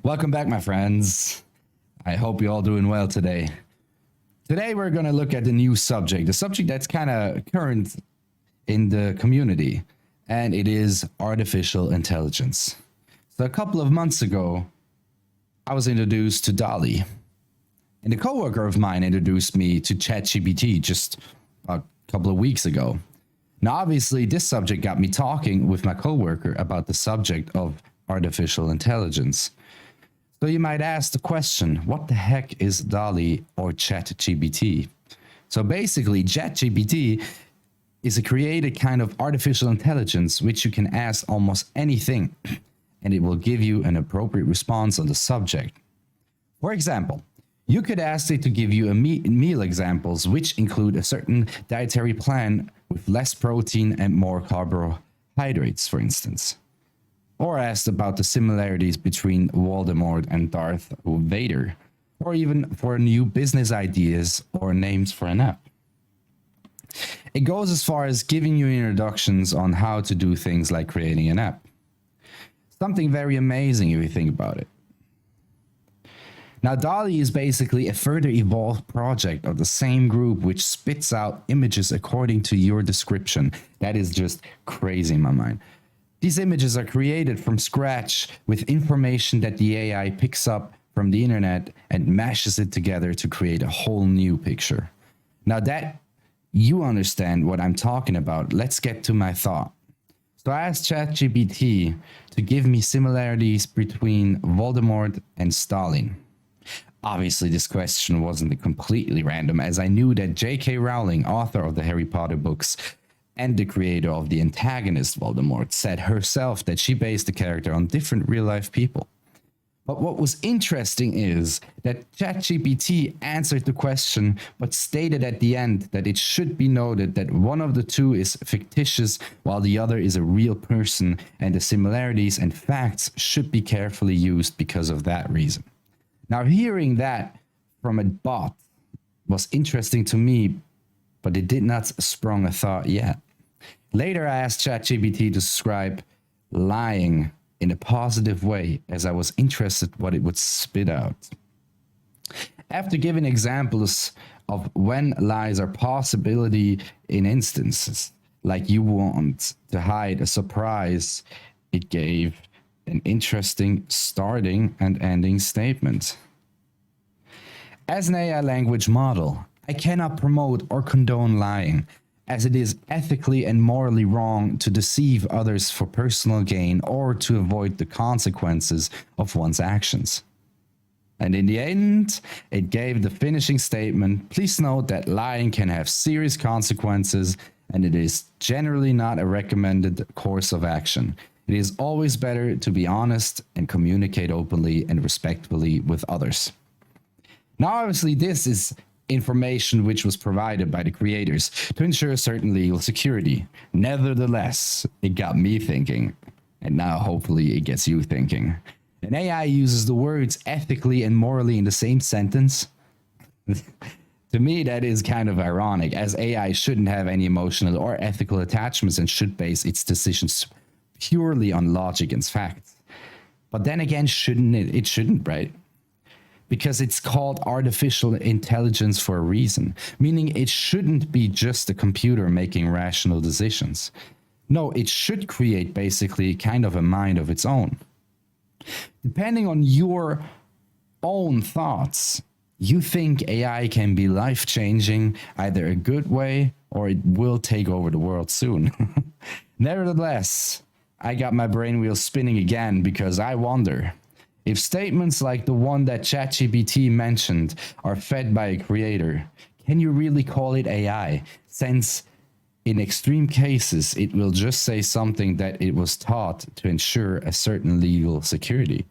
Welcome back, my friends. I hope you're all doing well today. Today, we're going to look at a new subject, a subject that's kind of current in the community, and it is artificial intelligence. So, a couple of months ago, I was introduced to DALL-E, and a coworker of mine introduced me to ChatGPT just a couple of weeks ago. Now, obviously, this subject got me talking with my coworker about the subject of artificial intelligence. So you might ask the question, what the heck is DALL-E or ChatGPT? So basically, ChatGPT is a created kind of artificial intelligence which you can ask almost anything, and it will give you an appropriate response on the subject. For example, you could ask it to give you meal examples which include a certain dietary plan with less protein and more carbohydrates, for instance. Or asked about the similarities between Voldemort and Darth Vader, or even for new business ideas or names for an app. It goes as far as giving you introductions on how to do things like creating an app. Something very amazing if you think about it. Now, DALL-E is basically a further evolved project of the same group which spits out images according to your description. That is just crazy in my mind. These images are created from scratch with information that the AI picks up from the internet and mashes it together to create a whole new picture. Now that you understand what I'm talking about, let's get to my thought. So I asked ChatGPT to give me similarities between Voldemort and Stalin. Obviously, this question wasn't completely random, as I knew that J.K. Rowling, author of the Harry Potter books, and the creator of the antagonist Voldemort, said herself that she based the character on different real-life people. But what was interesting is that ChatGPT answered the question, but stated at the end that it should be noted that one of the two is fictitious while the other is a real person, and the similarities and facts should be carefully used because of that reason. Now, hearing that from a bot was interesting to me, but it did not sprung a thought yet. Later, I asked ChatGPT to describe lying in a positive way, as I was interested what it would spit out. After giving examples of when lies are possibility in instances, like you want to hide a surprise, it gave an interesting starting and ending statement. As an AI language model, I cannot promote or condone lying, as it is ethically and morally wrong to deceive others for personal gain or to avoid the consequences of one's actions. And in the end, it gave the finishing statement, please note that lying can have serious consequences and it is generally not a recommended course of action. It is always better to be honest and communicate openly and respectfully with others. Now, obviously, this is information which was provided by the creators to ensure certain legal security. Nevertheless, it got me thinking, and now hopefully it gets you thinking. An AI uses the words ethically and morally in the same sentence. To me, that is kind of ironic, as AI shouldn't have any emotional or ethical attachments and should base its decisions purely on logic and facts. But then again, shouldn't it? It shouldn't, right? Because it's called artificial intelligence for a reason, meaning it shouldn't be just a computer making rational decisions. No, it should create basically kind of a mind of its own. Depending on your own thoughts, you think AI can be life-changing, either a good way or it will take over the world soon. Nevertheless, I got my brain wheel spinning again because I wonder, if statements like the one that ChatGPT mentioned are fed by a creator, can you really call it AI? Since in extreme cases, it will just say something that it was taught to ensure a certain legal security.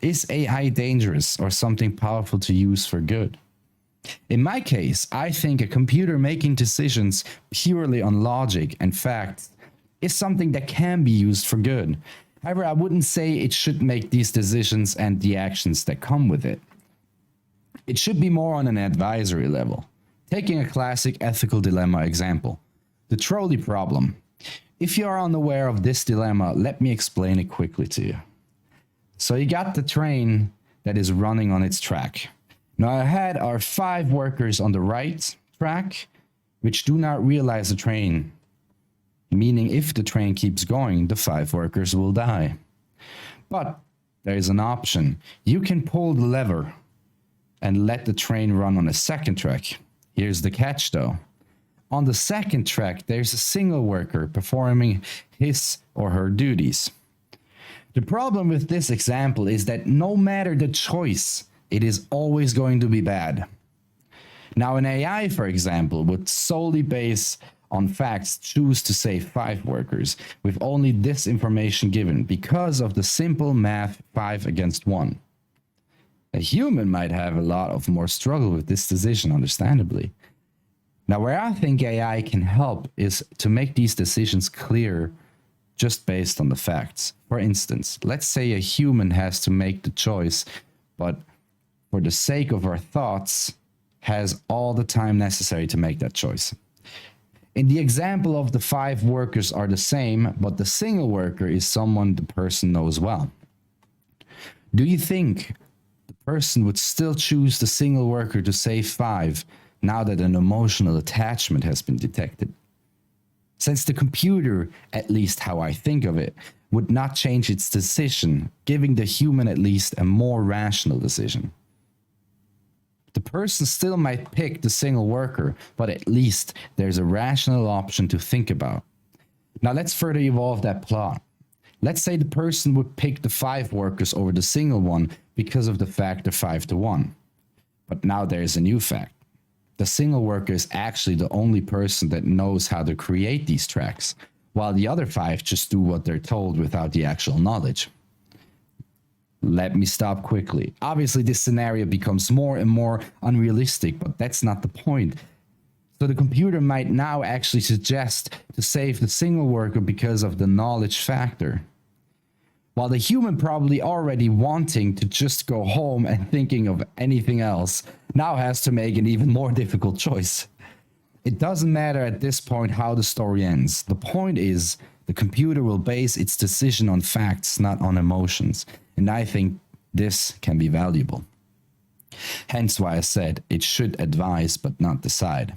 Is AI dangerous or something powerful to use for good? In my case, I think a computer making decisions purely on logic and facts is something that can be used for good. However, I wouldn't say it should make these decisions and the actions that come with it. It should be more on an advisory level. Taking a classic ethical dilemma example, the trolley problem. If you are unaware of this dilemma, let me explain it quickly to you. So you got the train that is running on its track. Now ahead are 5 workers on the right track, which do not realize the train, meaning if the train keeps going, the 5 workers will die. But there is an option. You can pull the lever and let the train run on a second track. Here's the catch though. On the second track, there's a single worker performing his or her duties. The problem with this example is that no matter the choice, it is always going to be bad. Now, an AI, for example, would solely base on facts choose to save 5 workers with only this information given because of the simple math 5 against 1. A human might have a lot of more struggle with this decision, understandably. Now, where I think AI can help is to make these decisions clear just based on the facts. For instance, let's say a human has to make the choice, but for the sake of our thoughts, has all the time necessary to make that choice. In the example of the 5 workers are the same, but the single worker is someone the person knows well. Do you think the person would still choose the single worker to save 5 now that an emotional attachment has been detected? Since the computer, at least how I think of it, would not change its decision, giving the human at least a more rational decision. The person still might pick the single worker, but at least there's a rational option to think about. Now let's further evolve that plot. Let's say the person would pick the 5 workers over the single one because of the factor 5 to 1. But now there's a new fact. The single worker is actually the only person that knows how to create these tracks, while the other 5 just do what they're told without the actual knowledge. Let me stop quickly. Obviously, this scenario becomes more and more unrealistic, but that's not the point. So the computer might now actually suggest to save the single worker because of the knowledge factor, while the human, probably already wanting to just go home and thinking of anything else, now has to make an even more difficult choice. It doesn't matter at this point how the story ends. The point is, the computer will base its decision on facts, not on emotions. And I think this can be valuable. Hence why I said it should advise but not decide.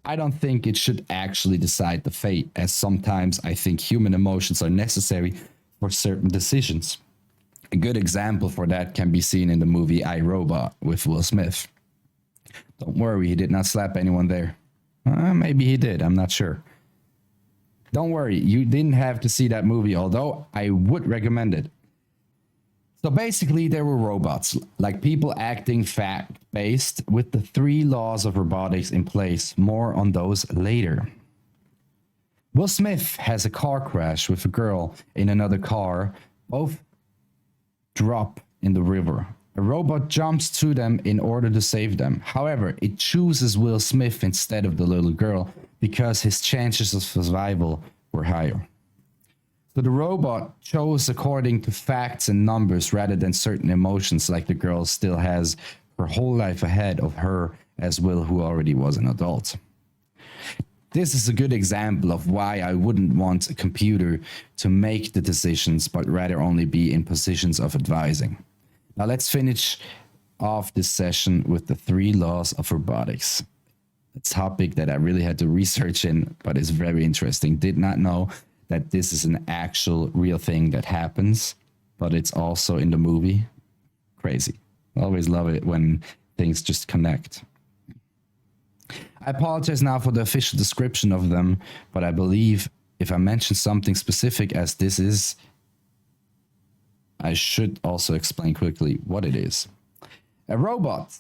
I don't think it should actually decide the fate, as sometimes I think human emotions are necessary for certain decisions. A good example for that can be seen in the movie I, Robot with Will Smith. Don't worry, he did not slap anyone there. Maybe he did, I'm not sure. Don't worry, you didn't have to see that movie, although I would recommend it. So basically, there were robots, like people acting fact-based, with the 3 laws of robotics in place. More on those later. Will Smith has a car crash with a girl in another car. Both drop in the river. A robot jumps to them in order to save them. However, it chooses Will Smith instead of the little girl because his chances of survival were higher. So the robot chose according to facts and numbers rather than certain emotions, like the girl still has her whole life ahead of her as Will, who already was an adult. This is a good example of why I wouldn't want a computer to make the decisions, but rather only be in positions of advising. Now let's finish off this session with the 3 laws of robotics. A topic that I really had to research in, but is very interesting. Did not know that this is an actual real thing that happens, but it's also in the movie. Crazy. I always love it when things just connect. I apologize now for the official description of them, but I believe if I mention something specific as this is, I should also explain quickly what it is. A robot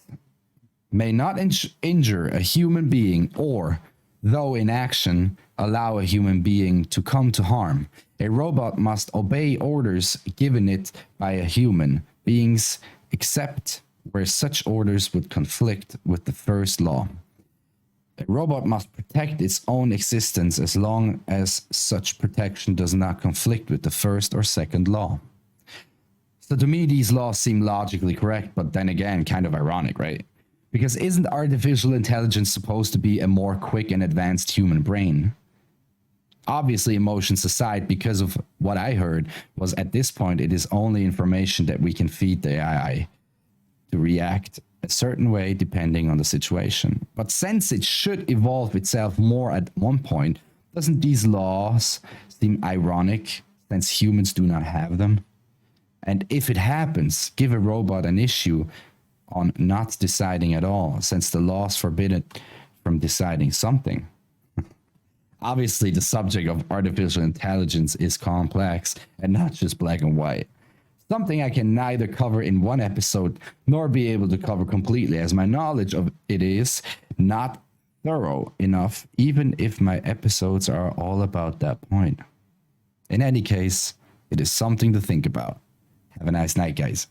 may not injure a human being or, though in action, allow a human being to come to harm. A robot must obey orders given it by a human beings, except where such orders would conflict with the first law. A robot must protect its own existence as long as such protection does not conflict with the first or second law. So to me, these laws seem logically correct, but then again, kind of ironic, right? Because isn't artificial intelligence supposed to be a more quick and advanced human brain? Obviously, emotions aside, because of what I heard, was at this point, it is only information that we can feed the AI to react a certain way depending on the situation. But since it should evolve itself more at one point, doesn't these laws seem ironic since humans do not have them? And if it happens, give a robot an issue on not deciding at all, since the laws forbid it from deciding something. Obviously, the subject of artificial intelligence is complex and not just black and white. Something I can neither cover in one episode nor be able to cover completely, as my knowledge of it is not thorough enough, even if my episodes are all about that point. In any case, it is something to think about. Have a nice night, guys.